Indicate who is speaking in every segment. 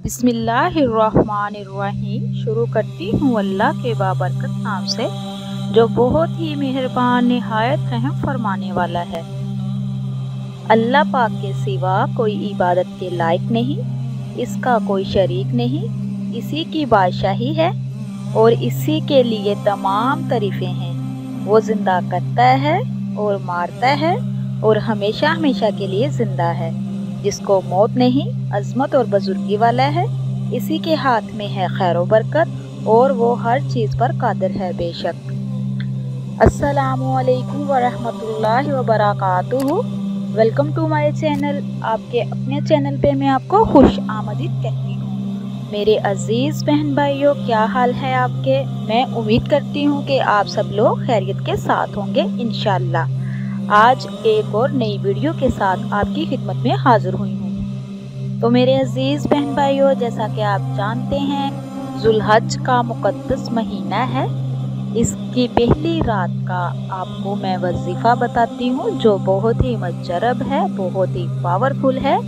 Speaker 1: बिस्मिल्लाहिर्रहमानिर्रहीम। शुरू करती हूँ अल्लाह के बाबरकत नाम से, जो बहुत ही मेहरबान निहायत रहम फरमाने वाला है। अल्लाह पाक के सिवा कोई इबादत के लायक नहीं, इसका कोई शरीक नहीं। इसी की बादशाही है और इसी के लिए तमाम तारीफ़ें हैं। वो ज़िंदा करता है और मारता है और हमेशा हमेशा के लिए ज़िंदा है, जिसको मौत नहीं, अज़मत और बुजुर्गी वाला है। इसी के हाथ में है खैर व बरकत और वो हर चीज़ पर कादिर है बेशक। अस्सलामु अलैकुम वरहमतुल्लाहि वबरकातुहू। Welcome to my channel. आपके अपने चैनल पे मैं आपको खुश आमदीद कहती हूँ। मेरे अजीज़ बहन भाइयों, क्या हाल है आपके? मैं उम्मीद करती हूँ कि आप सब लोग खैरियत के साथ होंगे इंशाअल्लाह। आज एक और नई वीडियो के साथ आपकी खिदमत में हाजिर हुई हूँ। तो मेरे अजीज़ बहन भाइयों, जैसा कि आप जानते हैं, जुल्हज का मुक़द्दस महीना है। इसकी पहली रात का आपको मैं वजीफ़ा बताती हूँ, जो बहुत ही मुजरब है, बहुत ही पावरफुल है,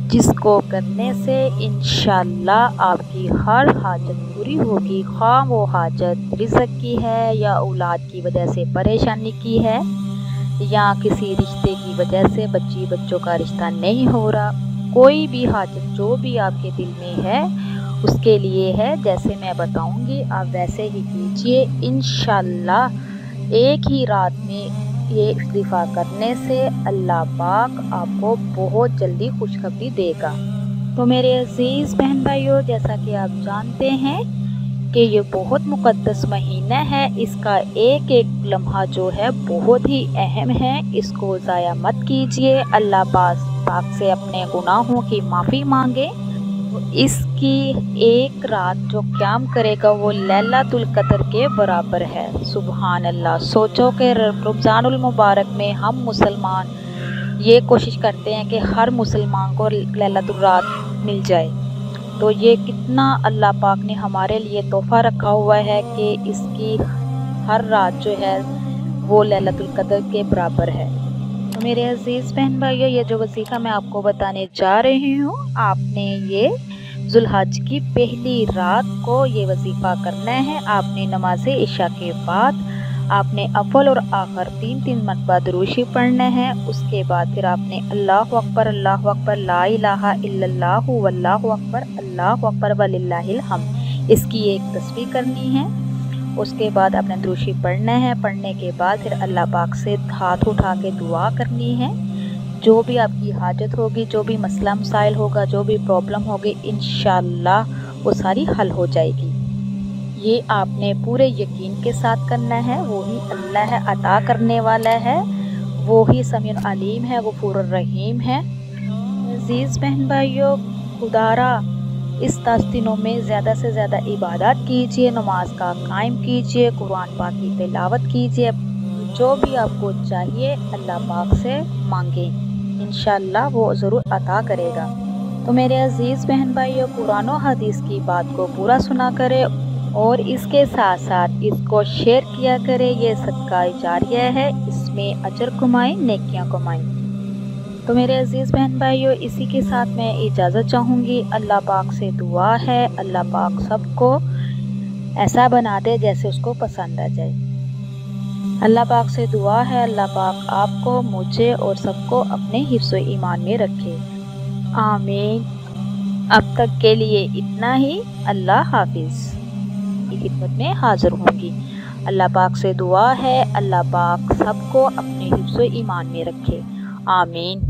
Speaker 1: जिसको करने से इंशाअल्लाह आपकी हर हाजत पूरी होगी। ख्वाह वो हाजत रिज़्क़ की है, या औलाद की वजह से परेशानी की है, या किसी रिश्ते की वजह से बच्चों का रिश्ता नहीं हो रहा, कोई भी हाजत जो भी आपके दिल में है उसके लिए है। जैसे मैं बताऊंगी आप वैसे ही कीजिए। इंशाअल्लाह एक ही रात में ये इस्तिग़फ़ार करने से अल्लाह पाक आपको बहुत जल्दी खुशखबरी देगा। तो मेरे अजीज़ बहन भाइयों, जैसा कि आप जानते हैं कि ये बहुत मुक़द्दस महीना है। इसका एक एक लम्हा जो है बहुत ही अहम है, इसको ज़ाया मत कीजिए। अल्लाह पाक से अपने गुनाहों की माफ़ी मांगे। तो इसकी एक रात जो क़याम करेगा वो लैलतुल क़द्र के बराबर है। सुबहान अल्लाह। सोचो कि रमज़ानुल मुबारक में हम मुसलमान ये कोशिश करते हैं कि हर मुसलमान को लैलतुल रात मिल जाए। तो ये कितना अल्लाह पाक ने हमारे लिए तोहफ़ा रखा हुआ है कि इसकी हर रात जो है वो लैलतुल क़द्र के बराबर है। तो मेरे अजीज़ बहन भाइयों, ये जो वजीफ़ा मैं आपको बताने जा रही हूँ, आपने ये जुल्हज की पहली रात को ये वजीफ़ा करना है। आपने नमाज़े इशा के बाद आपने अव्वल और आखिर 3-3 मरतबा दुरूद शरीफ पढ़ना है। उसके बाद फिर आपने अल्लाहु अकबर, ला इलाहा इल्लल्लाहु वल्लाहु अकबर वलिल्लाहिल हम्द, इसकी एक तस्बीह करनी है। उसके बाद आपने दुरूद शरीफ पढ़ना है। पढ़ने के बाद फिर अल्लाह पाक से हाथ उठा के दुआ करनी है। जो भी आपकी हाजत होगी, जो भी मसला मसाइल होगा, जो भी प्रॉब्लम होगी, इंशाअल्लाह वो सारी हल हो जाएगी। ये आपने पूरे यकीन के साथ करना है। वो ही अल्लाह है, अता करने वाला है, वो ही समीउल अलीम है, गफूर रहीम है। अजीज़ बहन भाइयों, खुदारा इस 10 दिनों में ज़्यादा से ज़्यादा इबादत कीजिए, नमाज का कायम कीजिए, कुरान पाक की तिलावत कीजिए। जो भी आपको चाहिए अल्लाह पाक से मांगें, इंशाअल्लाह वो ज़रूर अता करेगा। तो मेरे अजीज़ बहन भाइयों, कुरान और हदीस की बात को पूरा सुना करें और इसके साथ साथ इसको शेयर किया करें। ये सदका जारिया है, इसमें अजर कमाएं, नेकियां कमाएं। तो मेरे अजीज़ बहन भाइयों, इसी के साथ मैं इजाज़त चाहूँगी। अल्लाह पाक से दुआ है अल्लाह पाक सबको ऐसा बना दे जैसे उसको पसंद आ जाए। अल्लाह पाक से दुआ है अल्लाह पाक आपको, मुझे और सबको अपने हिफ्ज़ ईमान में रखे। आमीन। अब तक के लिए इतना ही। अल्लाह हाफिज़। की खिदमत में हाज़िर होंगी। अल्लाह पाक से दुआ है अल्लाह पाक सबको अपने हिफ्ज़ ईमान में रखे। आमीन।